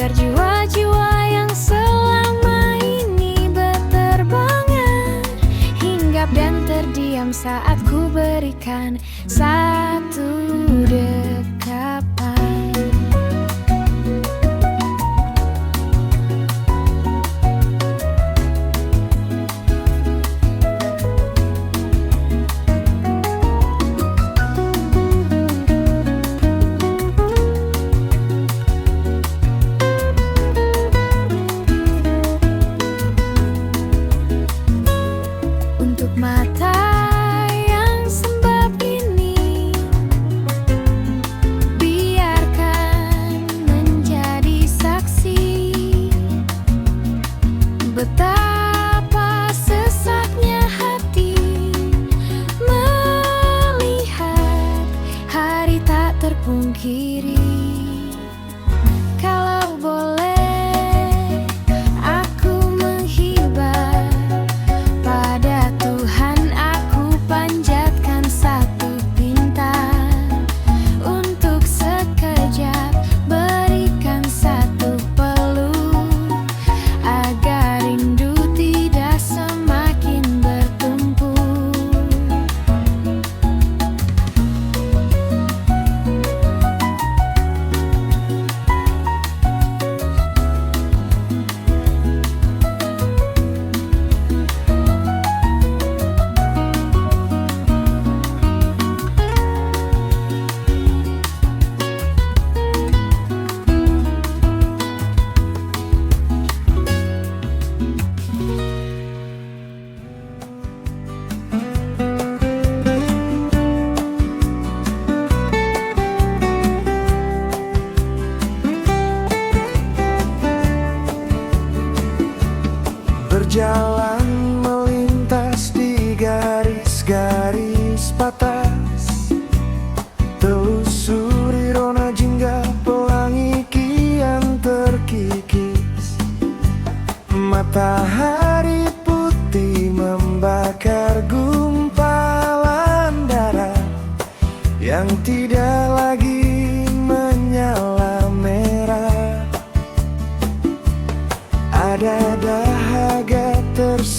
agar jiwa-jiwa yang selama ini berterbangan hinggap dan terdiam saat ku berikan satu dekapan. Untuk mata yang sembab ini, biarkan menjadi saksi betapa sesaknya hati melihat hari tak terpungkiri. Kalau boleh aku menghibah pada Tuhan, aku panjatkan satu pinta untuk sekejap berikan satu peluk agar rindu tidak semakin bertumpuk. Berjalan melintas di garis-garis batas, telusuri rona jingga pelangi kian terkikis. Matahari putih membakar gumpalan darah yang tidak lagi menyala merah. Ada dahaga tersembunyi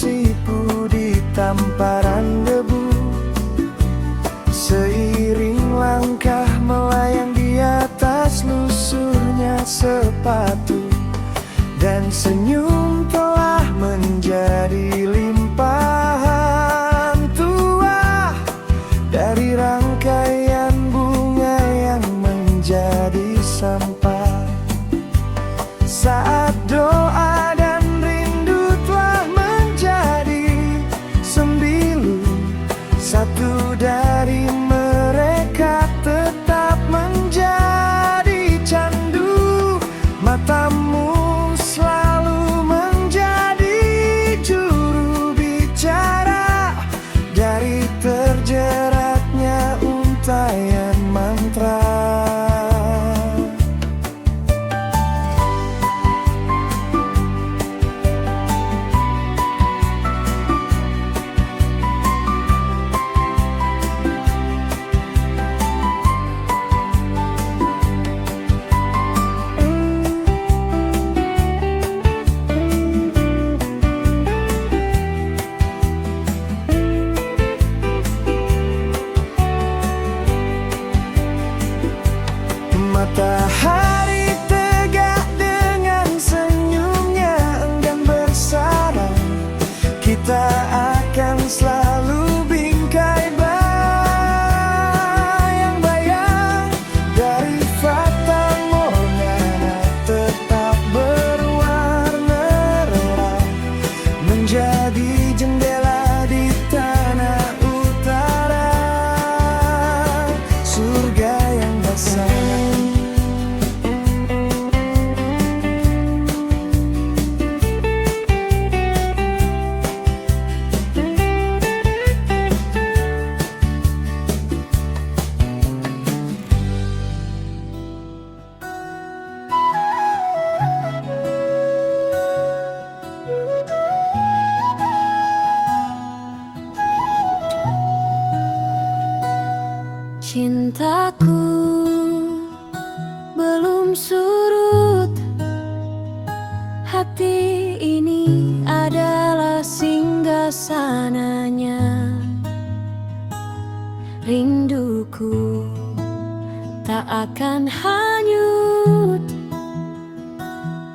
akan hanyut.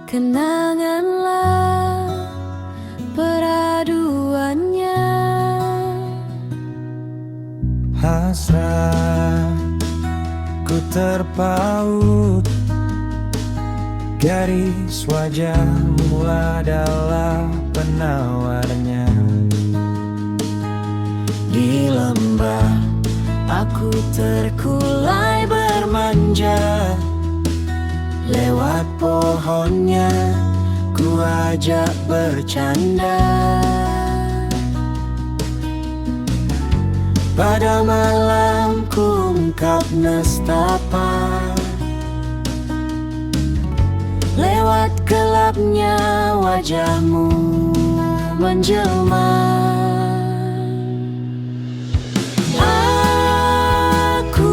Kenanganlah peraduannya. Hasratku terpaut, garis wajahmu adalah penawarnya. Di lembah aku terkulai bermanja, lewat pohonnya ku ajak bercanda. Pada malam ku ungkap nestapa, lewat gelapnya wajahmu menjelma. Aku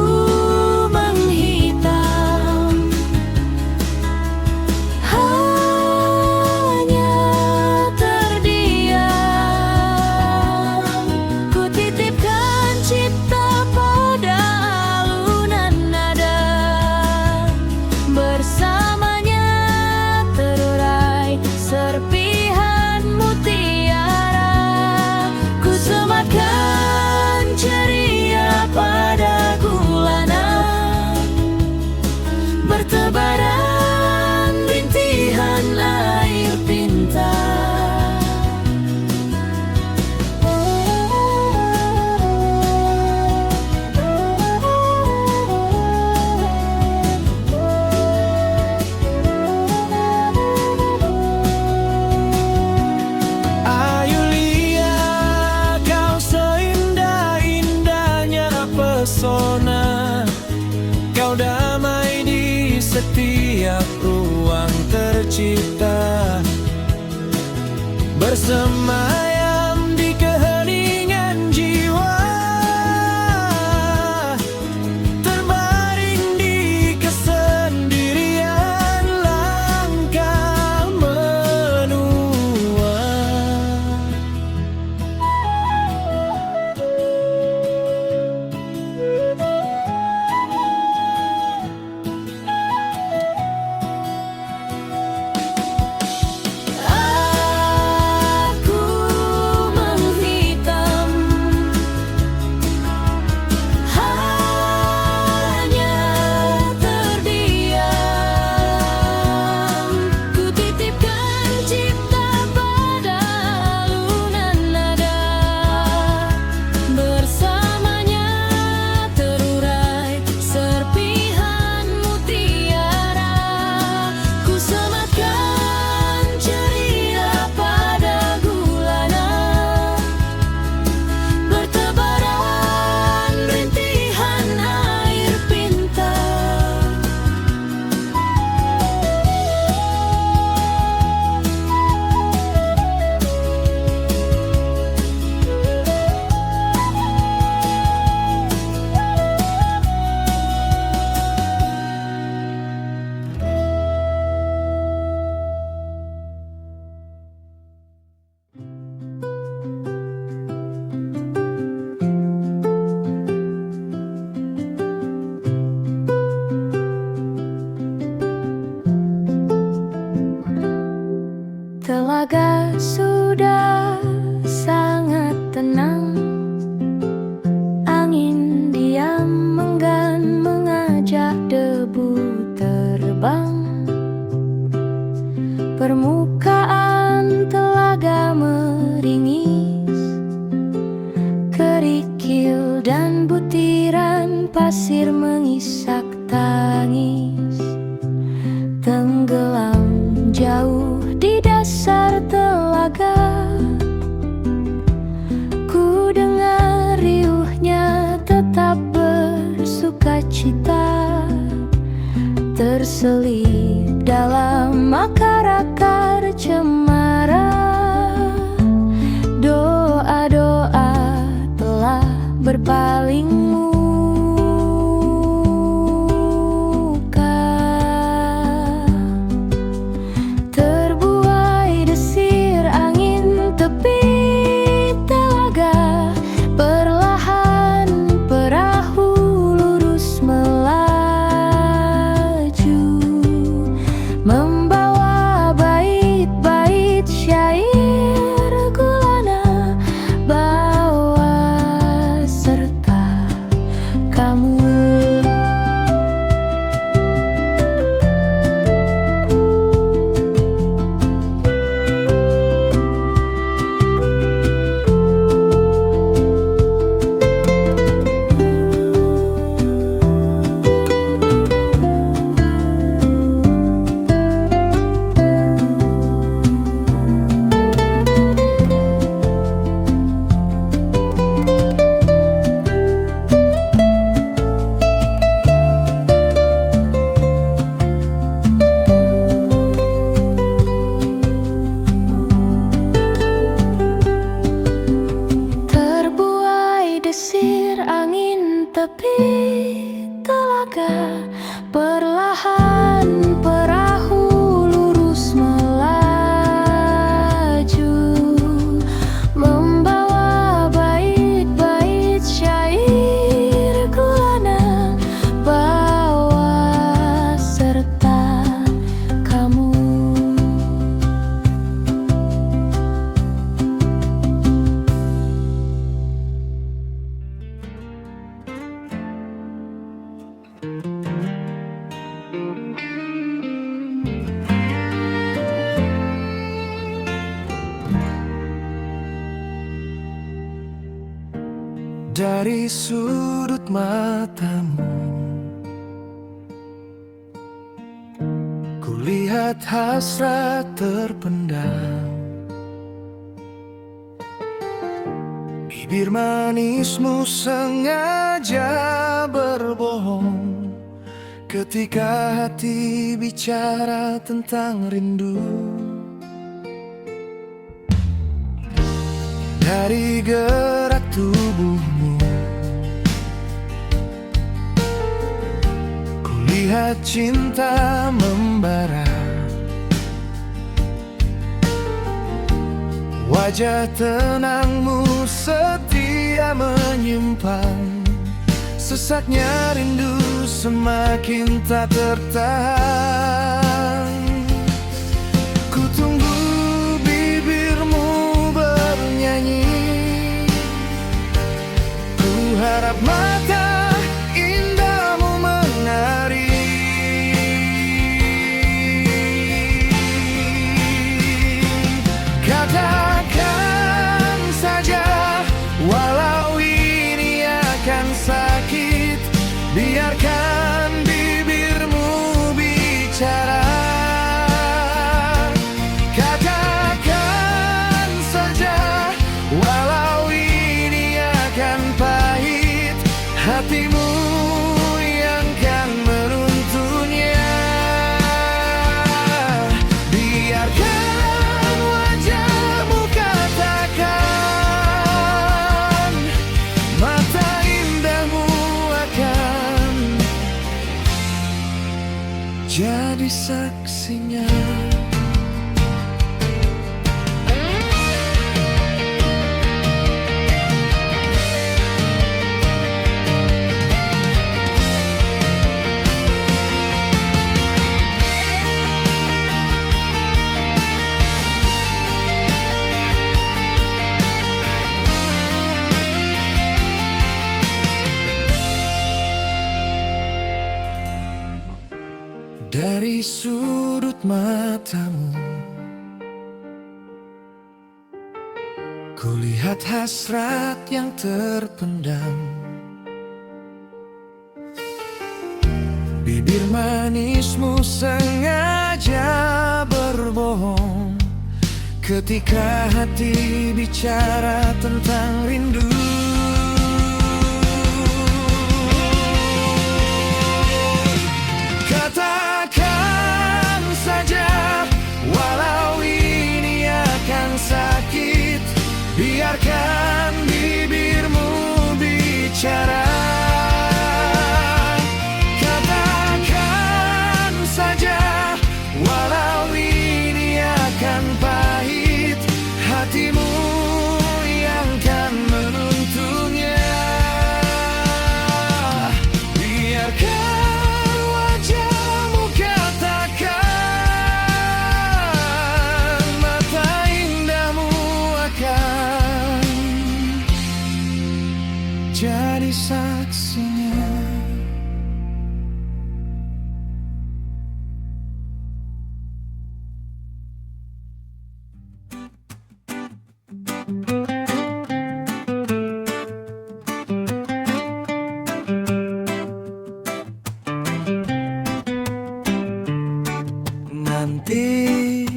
menghitam, hanya terdiam. Ku titipkan cipta pada alunan nada, bersamanya terurai serpihan mutiara. Ku sematkan ceria pada gulana, bertebaran rintihan air pinta. Ayulia, kau seindah-indahnya pesona. Kau damai di setiap ruang tercipta, bersemayam di keheningan jiwa, terbaring di kesendirian langkah menua. Aku menghitam, hanya terdiam. Ku titipkan cipta pada alunan nada, bersamanya terurai serpihan mutiara. Ku sematkan ceria pada gulana, bertebaran rintihan air pinta. Telaga sudah sangat tenang, angin diam enggan mengajak debu terbang. Permukaan telaga meringis, kerikil dan butiran pasir mengisak tangis, tenggelam jauh di dasar telaga. Ku dengar riuhnya tetap bersukacita, terselip dalam akar-akar cemara. Doa-doa telah berpaling muka, terbuai desir angin tepi telaga. Perlahan perahu lurus melaju, Dari sudut matamu, kulihat hasrat terpendam. Bibir manismu sengaja berbohong ketika hati bicara tentang rindu. Dari gerak tubuhmu, kulihat cinta membara. Wajah tenangmu setia menyimpan sesaknya rindu semakin tak tertahan. Ku tunggu bibirmu bernyanyi, ku harap mata indahmu menari. Katakan saja walau ini akan sakit, biarkan bibirmu bicara. Katakan saja walau ini akan pahit, hatimu yang kan menuntunnya. Biarkan wajahmu katakan, mata indahmu akan jadi saksinya. Dari sudut matamu, kulihat hasrat yang terpendam. Bibir manismu sengaja berbohong ketika hati bicara tentang rindu. Katakan saja walau ini akan sakit, biarkan bibirmu bicara. Katakan saja walau ini akan pahit, hatimu yang kan menuntunnya. Biarkan wajahmu katakan, mata indahmu akan jadi saksinya. Nanti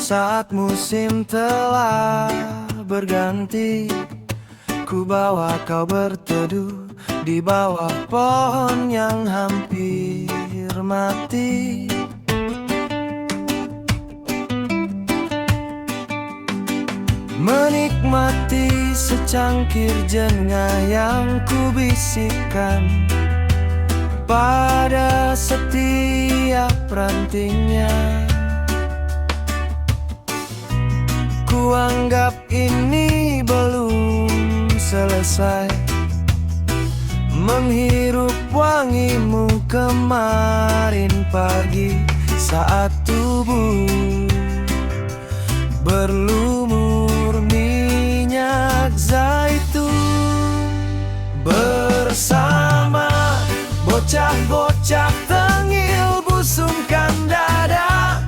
saat musim telah berganti, ku bawa kau berteduh di bawah pohon yang hampir mati. Menikmati secangkir jengah yang ku bisikkan pada setiap rantingnya. Ku anggap ini belum selesai, menghirup wangimu kemarin pagi saat tubuh berlumur minyak zaitun. Bersama bocah-bocah tengil busungkan dada,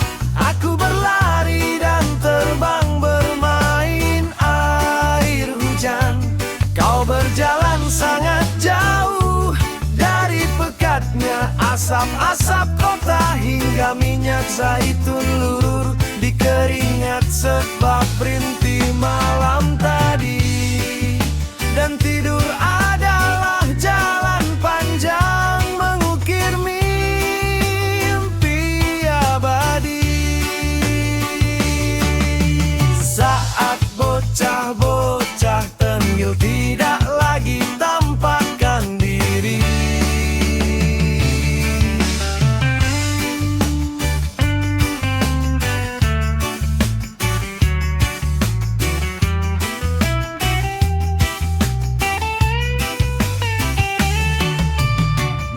Asap-asap kota hingga minyak zaitun lurur di keringat sebab rintih malam tadi. Dan tidur adalah jalan panjang mengukir mimpi abadi. Saat bocah-bocah tengil tidak lagi tampakkan diri.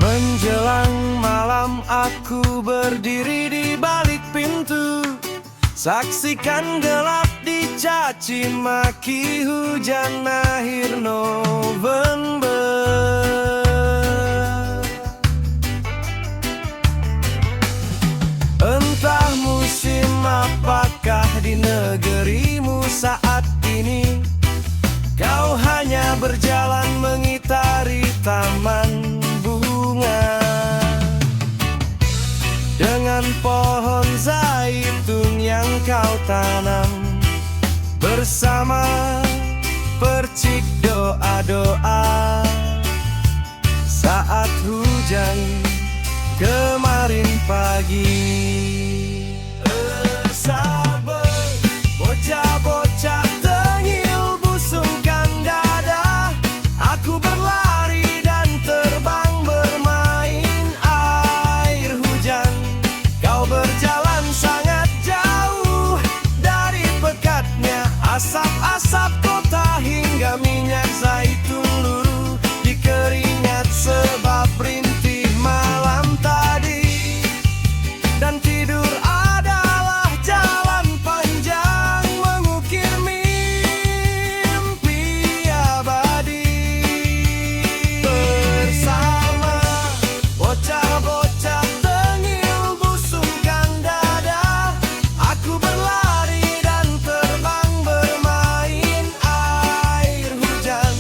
Menjelang malam aku berdiri di balik pintu, saksikan gelap dicaci maki hujan akhir November. Entah musim apakah di negerimu saat ini, kau hanya berjalan mengitari taman bunga dengan pohon zaitun yang kau tanam bersama percik doa-doa saat hujan kemarin pagi. Sabar, bocah-bocah tengil busungkan dada, aku berlari dan terbang bermain air hujan. Kau berjalan sangat jauh dari pekatnya asap-asap kota hingga minyak zaitun luru di keringat sebab rintih malam tadi. Dan tidur adalah jalan panjang mengukir mimpi abadi. Bersama bocah-bocah tengil busungkan dada, aku berlari dan terbang bermain air hujan.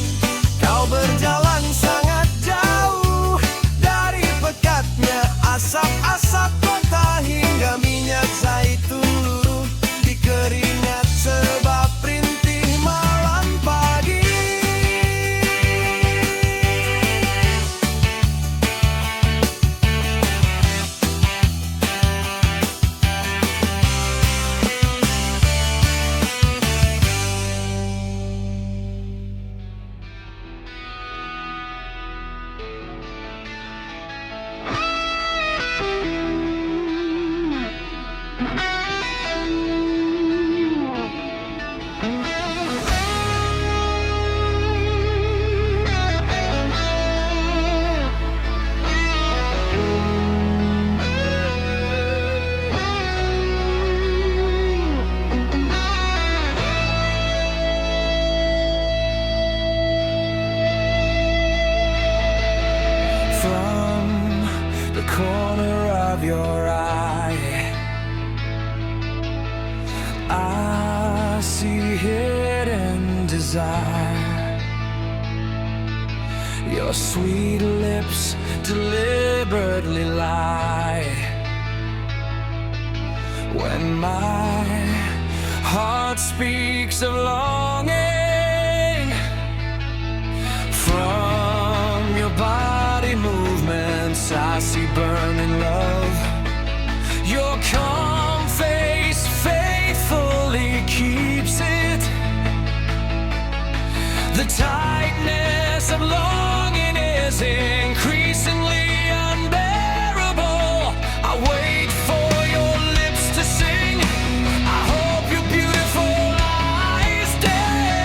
Kau berjalan sangat jauh dari pekatnya asap-asap kota hingga minyak zaitun luruh di keringat sebab rintih malam pagi. From the corner of your eye, I see hidden desire. Your sweet lips deliberately lie when my heart speaks of longing. From your body movements I see burning love. Your calm face faithfully keeps it. The tightness of longing is increasingly unbearable. I wait for your lips to sing. I hope your beautiful eyes dare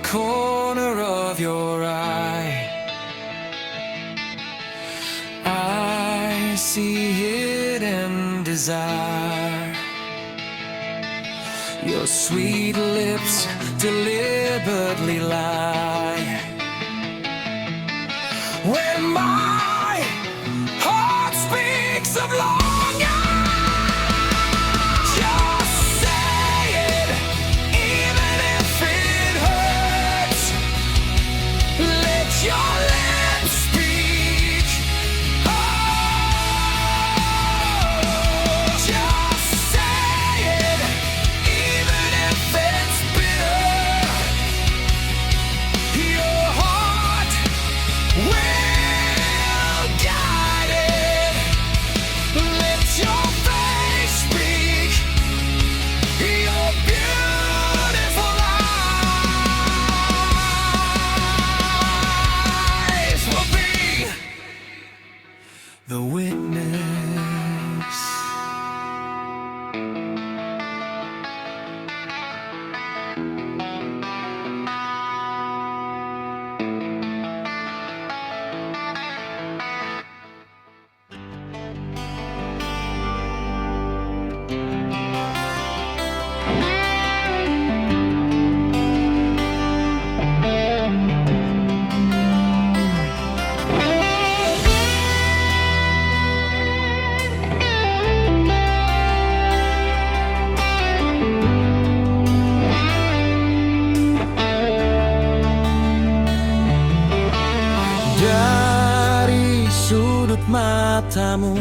corner of your eye. I see hidden desire. Your sweet lips deliberately lie. When my heart speaks of longing, just say it, even if it hurts. Let your lips speak. Oh, just say it, even if it's bitter. Your heart will guide it. Let your face speak. Your beautiful eyes will be the witness. Dari sudut matamu,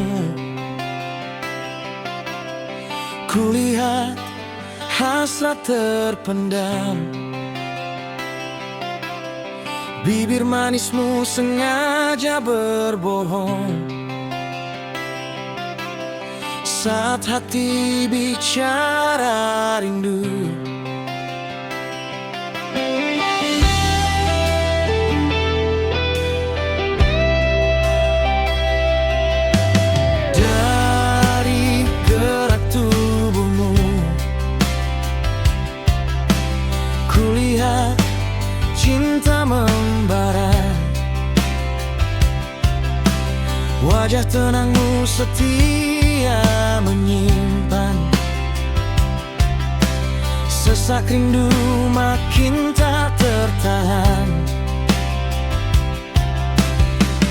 kulihat hasrat terpendam. Bibir manismu sengaja berbohong saat hati bicara rindu. Dari gerak tubuhmu, kulihat cinta membara. Wajah tenangmu setia menyimpan sesak rindu makin tak tertahan.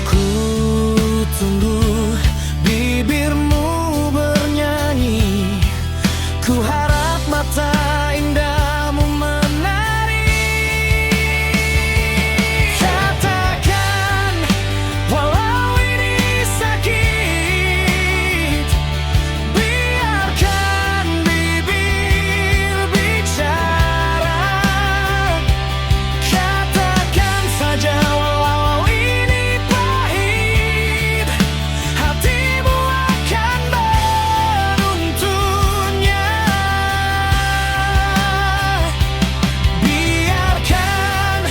Ku tunggu bibirmu bernyanyi, ku harap mata indahmu menari. Katakan walau ini sakit, biarkan bibir bicara. Katakan saja walau ini pahit, hatimu akan beruntunnya. Biarkan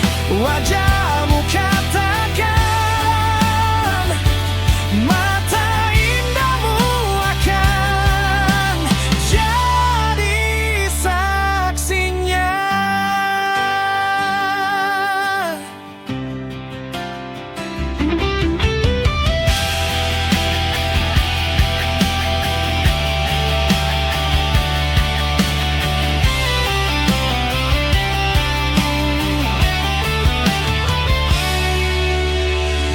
wajahmu katakan, mata indahmu akan jadi saksinya.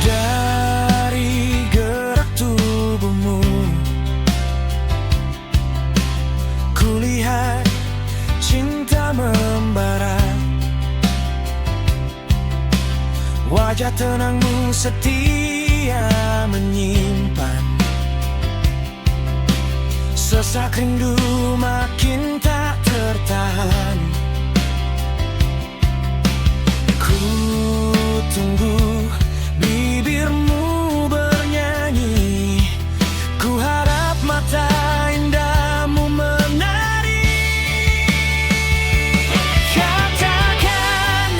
Dari gerak tubuhmu, kulihat cinta membara. Wajah tenangmu setia menyimpan sesak rindu makin tak tertahan. Ku tunggu bibirmu bernyanyi, ku harap mata indahmu menari. Katakan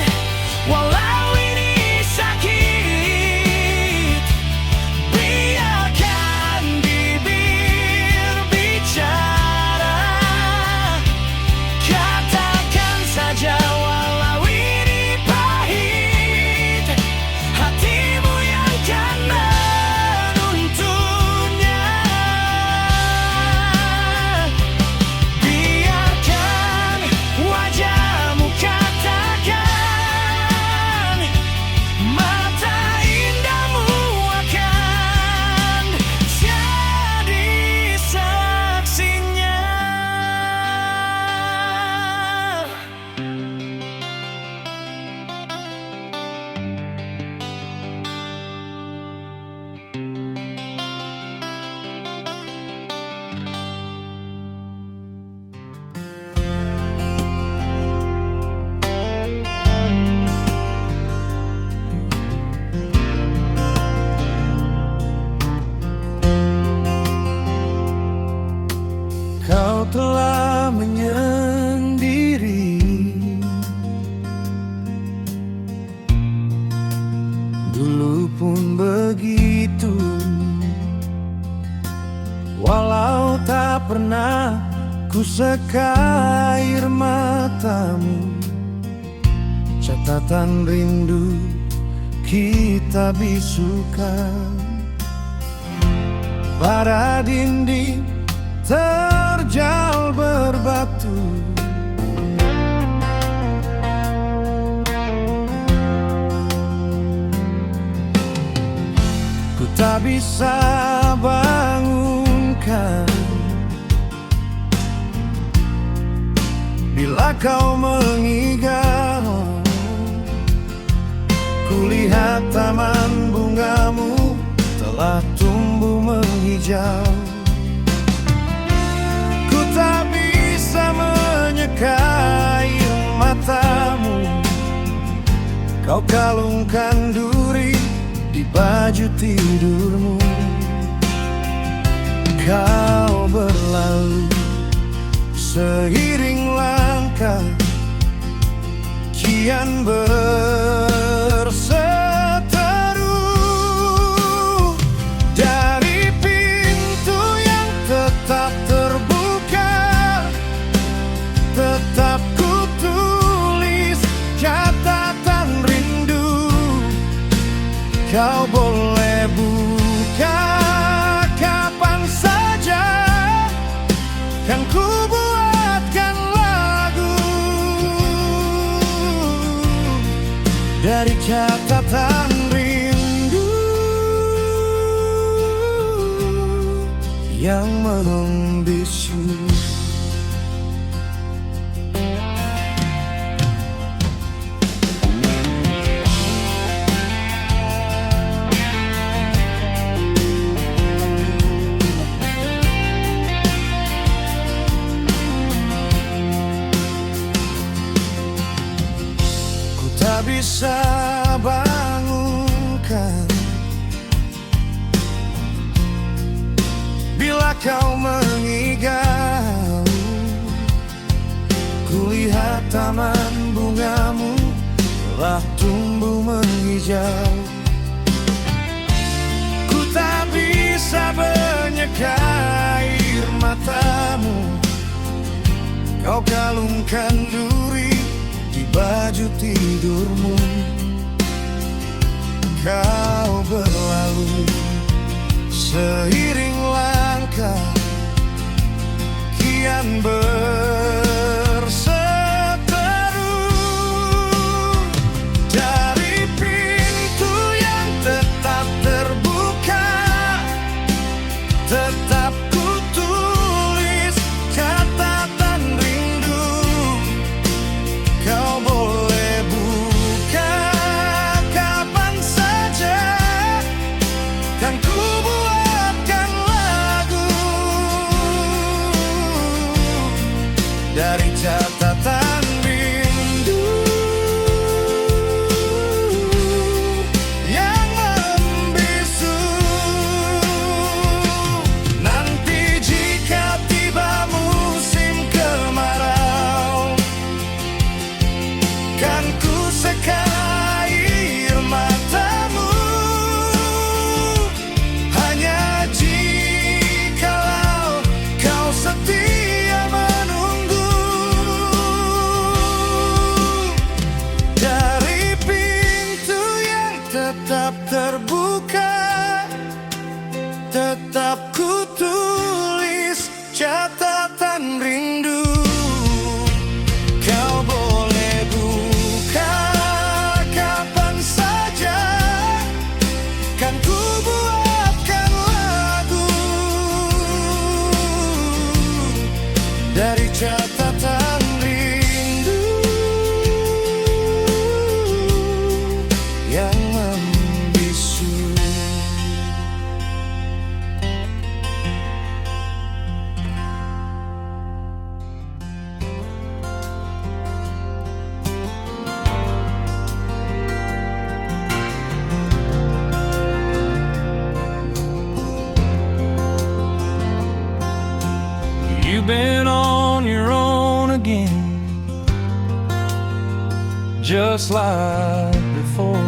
walau ini sakit, biarkan bibir bicara. Katakan pun begitu. Walau tak pernah ku seka air matamu, catatan rindu kita bisukan pada dinding terjal berbatu. Ku tak bisa bangunkan bila kau mengigau. Kulihat taman bungamu telah tumbuh menghijau. Ku tak bisa menyeka air matamu, kau kalungkan duri di baju tidurmu. Kau berlalu seiring langkah, kian berseteru. Dari pintu yang tetap terbuka, tetap ku tulis catatan rindu. Kau boleh buka kapan saja, kan ku buatkan lagu dari catatan rindu yang membisu. Tak bisa bangunkan bila kau mengigau. Kulihat taman bungamu telah tumbuh menghijau. Ku tak bisa menyeka air matamu, kau kalungkan duri di baju tidurmu. Kau berlalu seiring langkah, kian berseteru. Dari pintu yang tetap terbuka, tetap ku tulis catatan rindu. Kau boleh buka kapan saja, kan ku buatkan lagu dari catatan rindu yang membisu. Nanti jika tiba musim kemarau, kan ku seka air matamu. Hanya jikalau kau setia menunggu. Dari pintu yang tetap terbuka, tetap ku tulis catatan rindu. Kau boleh buka kapan saja, kan ku buatkan lagu dari catatan rindu yang membisu. You've been on your own again, just like before.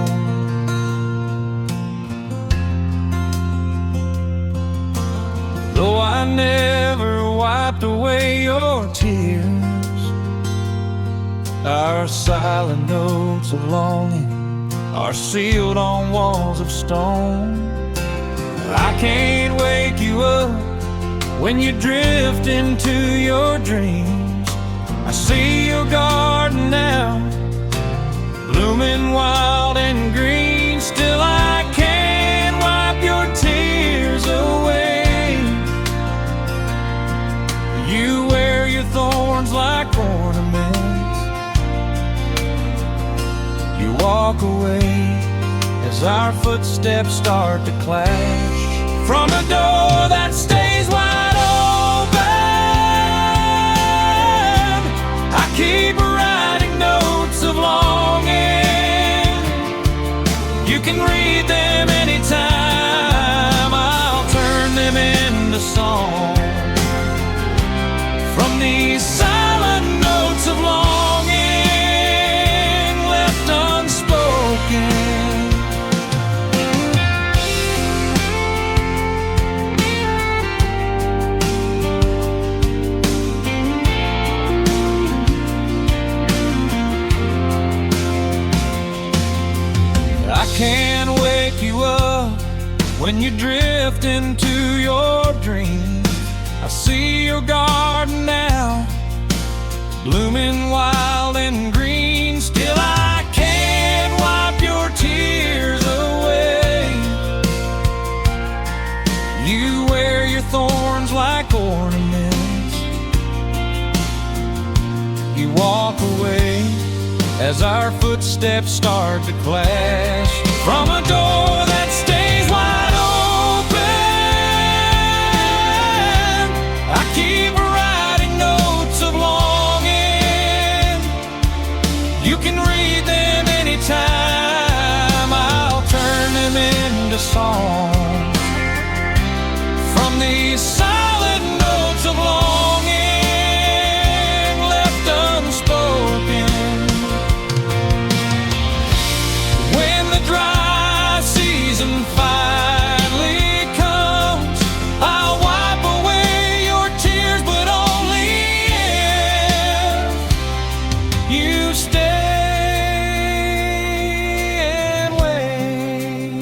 though I never wiped away your tears. Our silent notes of longing are sealed on walls of stone. I can't wake you up when you drift into your dreams. I see your garden now, blooming wild and green. Still I can't wipe your tears away. You wear your thorns like ornaments. You walk away as our footsteps start to clash from a door that stays wide open. I keep writing notes of longing. You can read them anytime. I'll turn them into song. From these silent notes of longing left unspoken. I can't wake you up when you drift into your dreams. I see your garden now, blooming wild and green. Still I can't wipe your tears away. You wear your thorns like ornaments. You walk away as our footsteps start to clash from a door that stays wide open. I keep writing notes of longing. You can read them anytime. I'll turn them into song. From these silent notes of longing left unspoken. Dry season finally comes, I'll wipe away your tears, but only if you stay and wait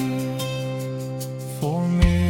for me.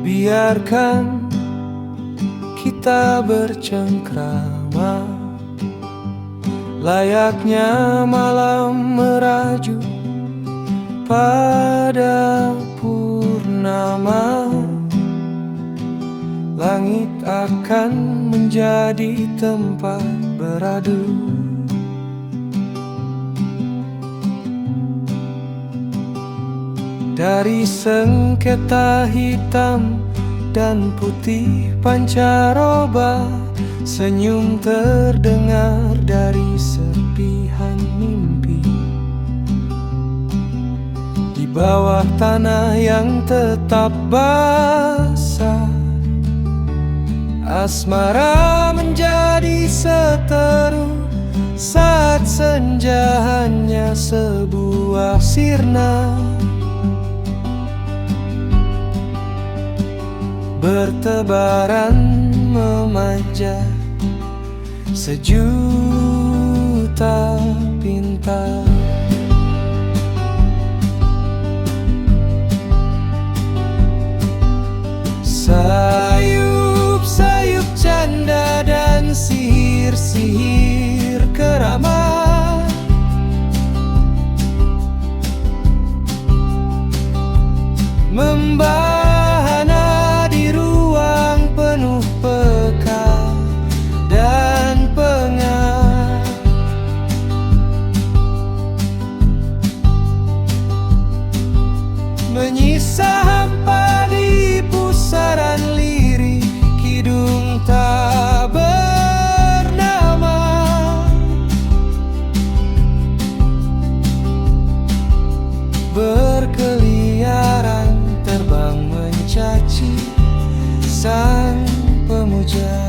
Biarkan kita bercengkrama, layaknya malam merajuk pada purnama. Langit akan menjadi tempat beradu. Dari sengketa hitam dan putih pancaroba, senyum terdengar dari serpihan mimpi. Di bawah tanah yang tetap basah, asmara menjadi seteru saat senja hanya sebuah sirna. Bertebaran memanja sejuta bintang. Sayup-sayup canda dan sihir-sihir keramat, membahana di ruang penuh peka dan pengat. Menyisa hampa di pusaran lirik berkeliaran terbang mencaci sang pemuja.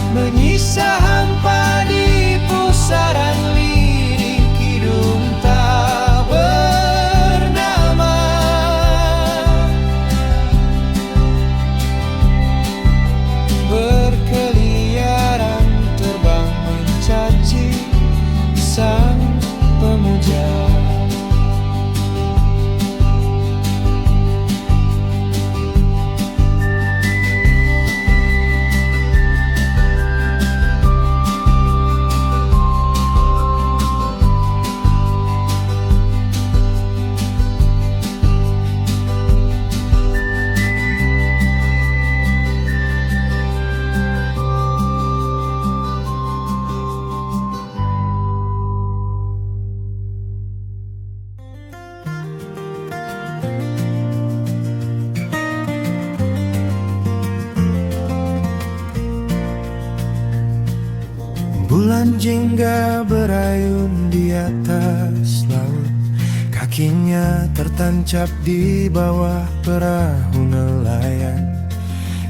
Menyisa hampa di pusaran lirik kidung tak bernama. Berkeliaran terbang mencaci sang pemuja. Bulan jingga berayun di atas laut, kakinya tertancap di bawah perahu nelayan.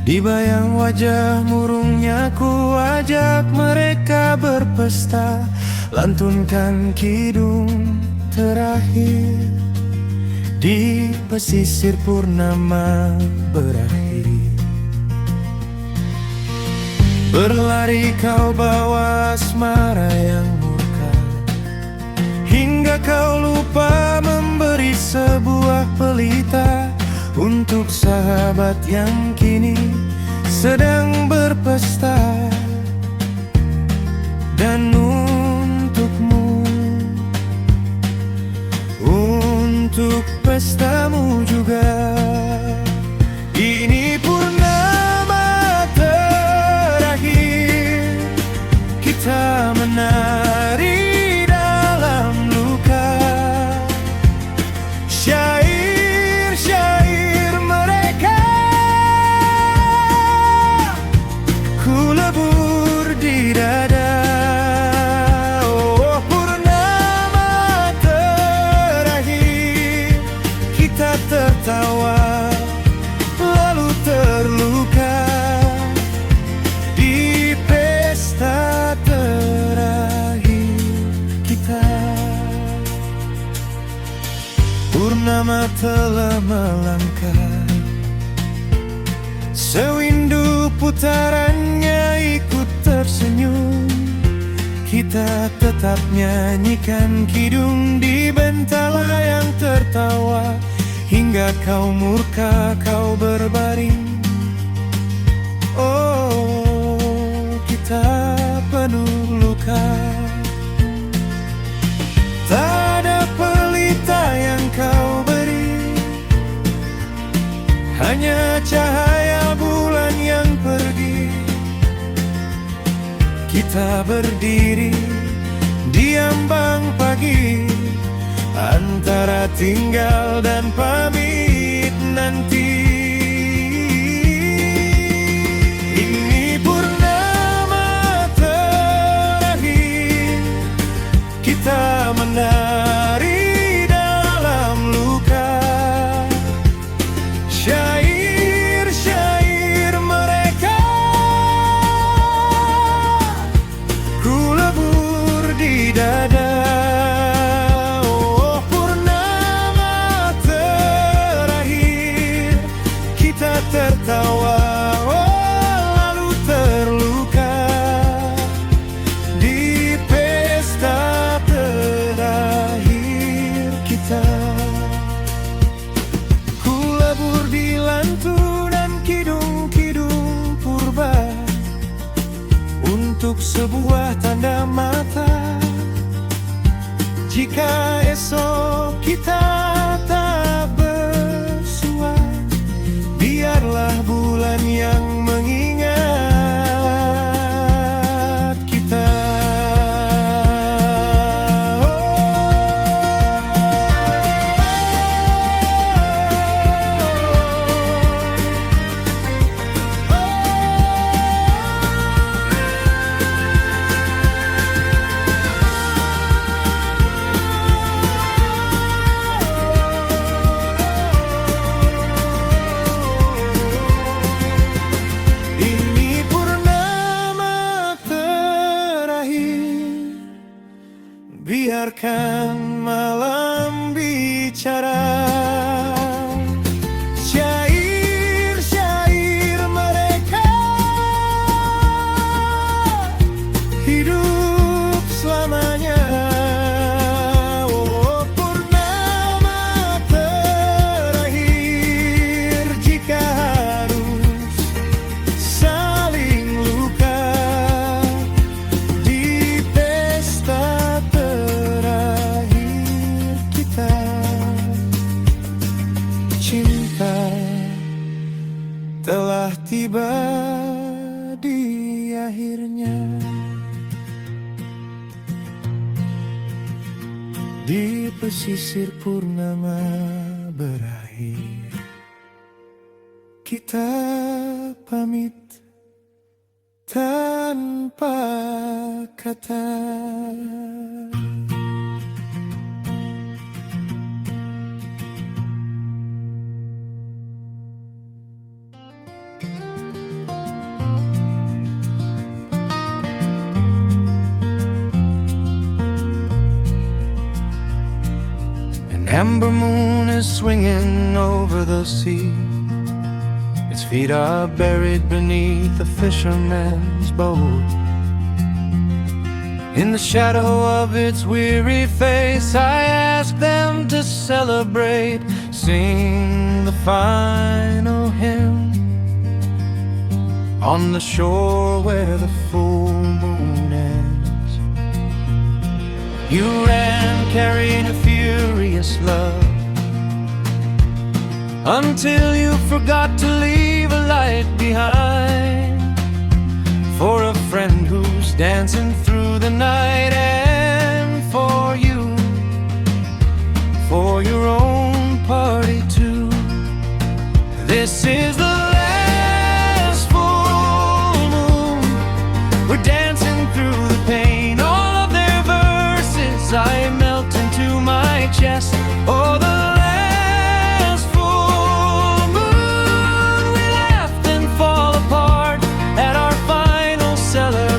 Di bayang wajah murungnya ku ajak mereka berpesta, lantunkan kidung terakhir di pesisir purnama berakhir. Berlari kau bawa asmara yang murka, hingga kau lupa memberi sebuah pelita untuk sahabat yang kini sedang berpesta. Dan untukmu, untuk pestamu juga, ini purnama terakhir kita menari dalam luka. Syair-syair mereka ku lebur di dada. Oh, purnama terakhir kita tertawa lalu terluka di pesta terakhir kita. Purnama telah melangkah, sewindu putarannya ikut tersenyum. Kita tetap nyanyikan kidung di bentala yang tertawa, hingga kau murka, kau berbaring. Oh, kita penuh luka. Tak ada pelita yang kau beri, hanya cahaya bulan yang pergi. Kita berdiri di ambang pagi, antara tinggal dan pamit nanti. Ini purnama terakhir kita menari dalam luka. Syair-syair mereka ku lebur di dada. Oh, purnama sebuah tanda mata. Jika esok kita tak bersua, biarlah bulan yang mengingat kita. Ini purnama terakhir, biarkan malam bicara. Syair-syair mereka hidup selamanya. Oh, purnama terakhir, jika harus saling luka di pesta terakhir kita. Cinta telah tiba di akhirnya. Di pesisir purnama berakhir, kita pamit tanpa kata. An amber moon is swinging over the sea. Its feet are buried beneath a fisherman's boat. In the shadow of its weary face, I ask them to celebrate, sing the final hymn on the shore where the full moon ends. You ran carrying a furious love until you forgot to leave a light behind for a friend who's dancing through the night, and for you, for your own party too. This is the last full moon. We're dancing through the pain. All of their verses I melt into my chest. Oh, the last full moon, we laughed and fall apart at our final celebration.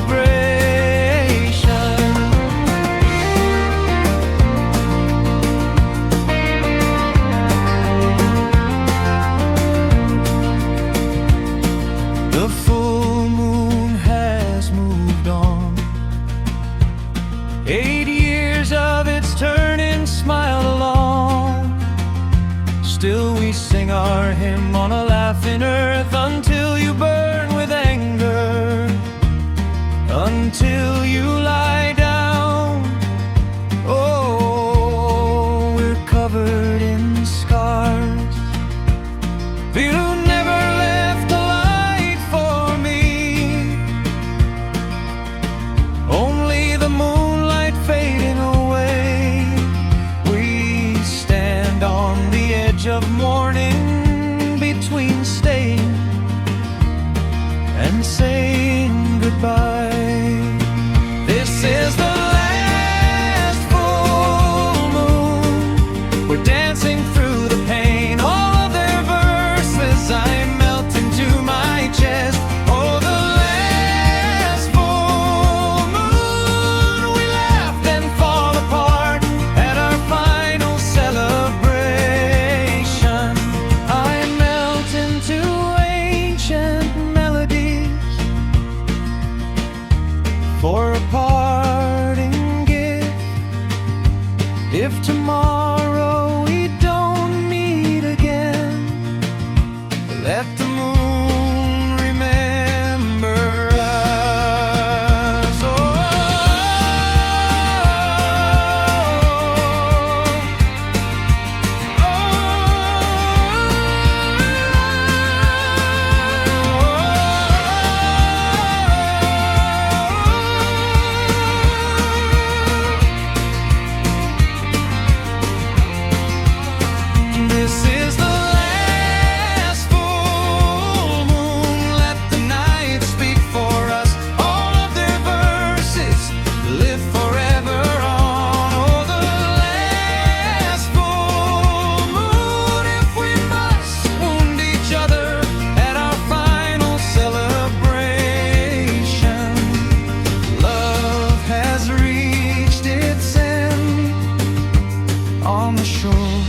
The full moon has moved on. 8 years of its turning smile along. Still we sing our hymn on a laughing earth until you burn with anger, until you lie down. Oh, we're covered in scars. You never left a light for me. Only the moonlight fading away. We stand on the edge of morning, between staying and saying goodbye. This is the last full moon. We're dancing through the pain. All of their verses I melt into my chest. Oh, the last full moon, we laughed and fall apart at our final celebration. on the shore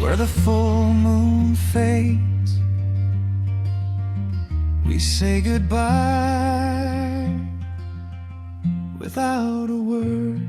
where the full moon fades, we say goodbye without a word.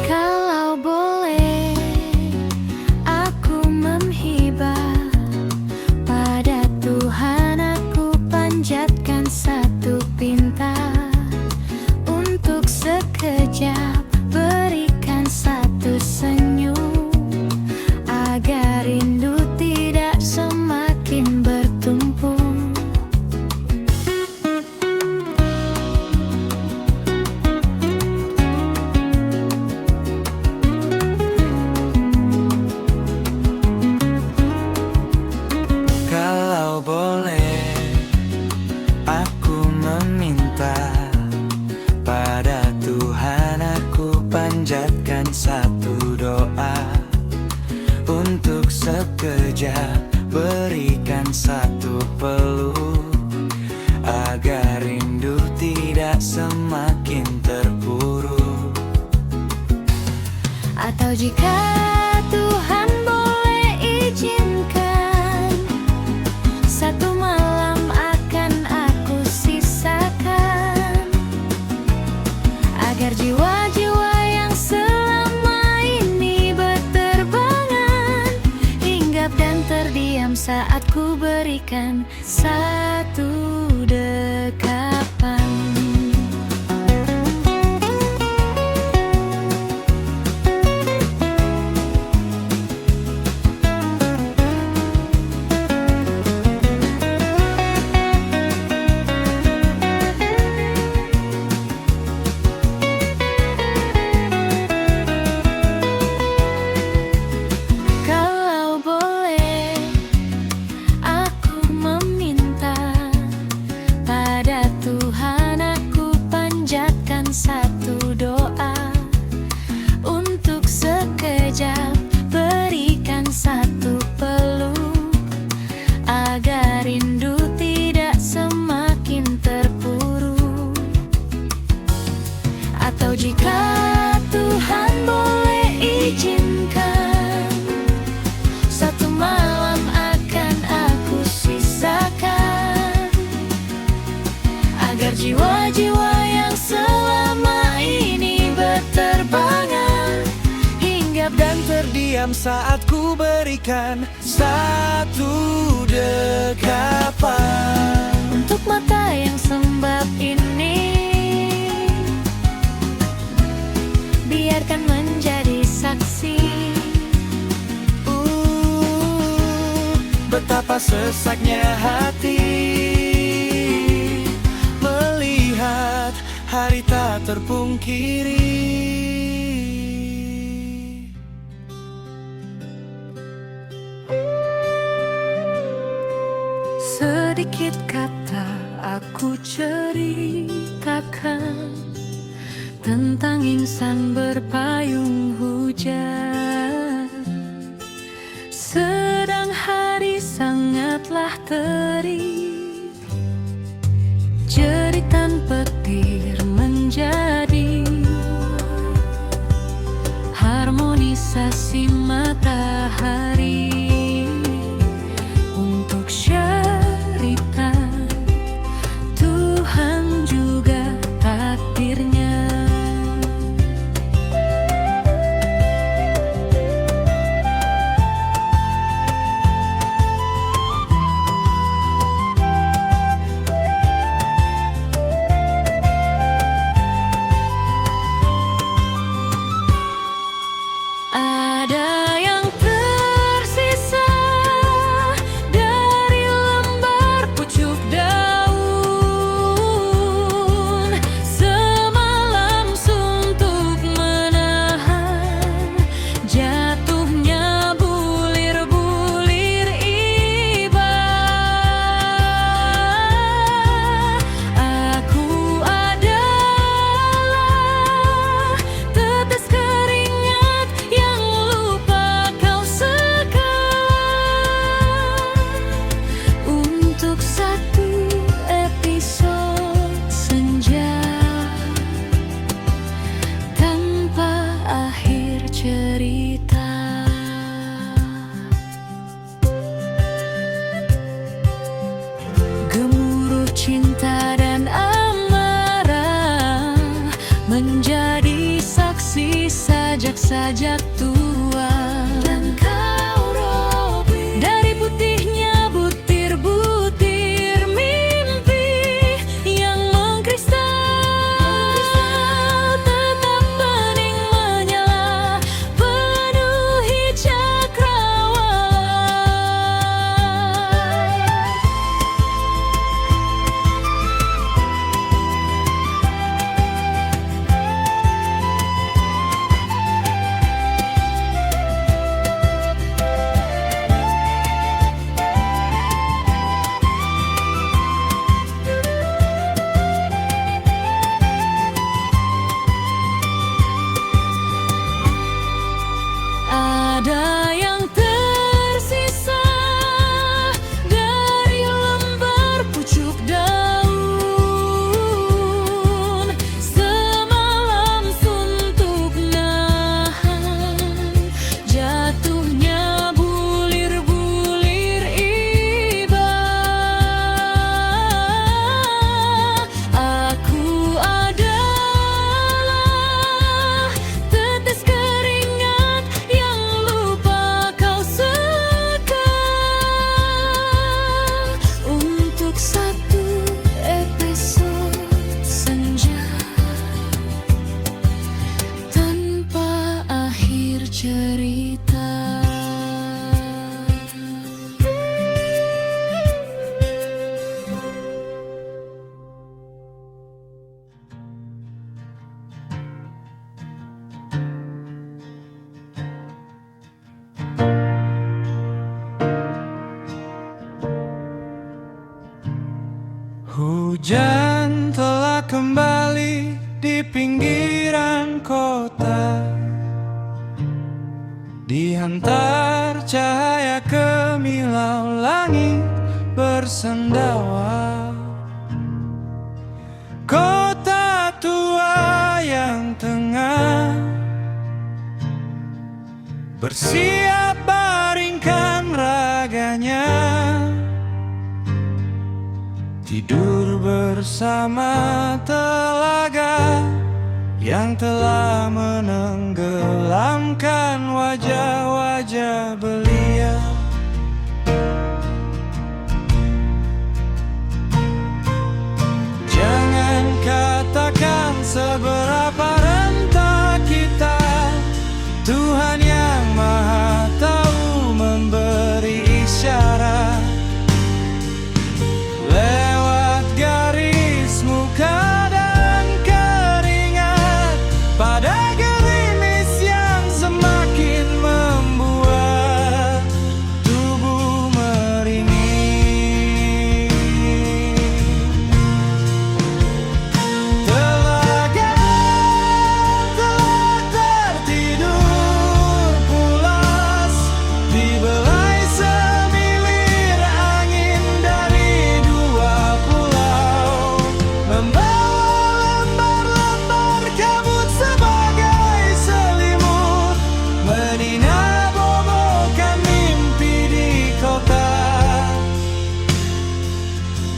Kalau boleh, aku menghibah pada Tuhan, aku panjatkan satu pinta untuk sekejap berikan satu senyum, agar rindu tidak semakin bertumpuk. Kalau boleh, aku meminta pada Tuhan, aku panjatkan satu doa untuk sekejap berikan satu peluk, agar rindu tidak semakin terpuruk. Atau jika Tuhan boleh izinkan, satu malam akan aku sisakan, agar jiwa-jiwa yang selama ini berterbangan hinggap dan terdiam saat ku berikan satu dekapan. Kalau boleh, aku meminta pada Tuhan, aku panjatkan satu doa untuk sekejap berikan satu peluk, agar rindu tidak semakin terpuruk. Atau jika Tuhan boleh izinkan, satu malam akan aku sisakan, agar jiwa-jiwa yang selama ini berterbangan hinggap dan Terdiam saat ku berikan satu dekapan. untuk mata yang sembab ini, biarkan menjadi saksi Betapa sesaknya hati melihat hari tak terpungkiri. Sedikit kata aku ceritakan tentang insan berpayung hujan. Sedang hari sangatlah terik, jeritan petir menjadi harmonisasi matahari untuk syaritan Tuhan juga takdirnya. sajak tua. Dan kau Robin, Dari putihnya butir-butir mimpi yang mengkristal, tetap bening menyala, penuhi cakrawala. Ada yang tersisa dari lembar pucuk daun, semalam suntuk nahan jatuhnya bulir-bulir iba. Aku adalah tetes keringat yang lupa kau seka untuk satu episode senja tanpa akhir cerita. Hujan telah kembali di pinggiran kota, dihantar cahaya kemilau langit bersendawa. Kota tua yang tengah bersiap baringkan raganya, tidur bersama telaga yang telah menenggelamkan wajah-wajah belia. Jangan katakan seberapa rendah kita, Tuhan yang Maha Tahu memberi isyarat lewat garis muka dan keringat, pada gerimis yang semakin membuat tubuh meringin. Telaga telah tertidur pulas di belai semilir angin dari dua pulau, membawa lembar-lembar kabut sebagai selimut, meninabobokan mimpi di kota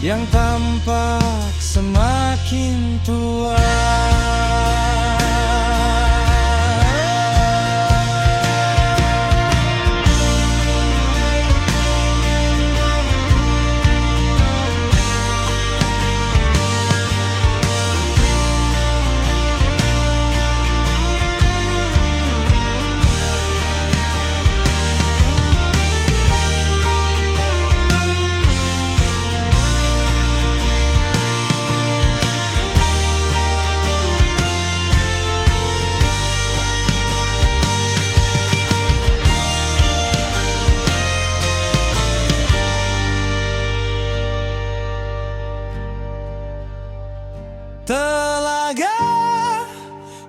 yang tampak semakin tua. Telaga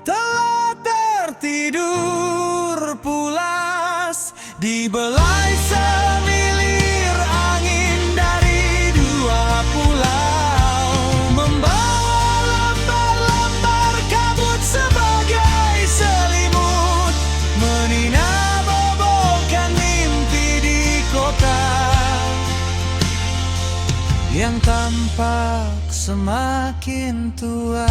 telah tertidur pulas di belai semilir angin dari dua pulau, membawa lembar-lembar kabut sebagai selimut, meninabobokan mimpi di kota yang tampak semakin tua.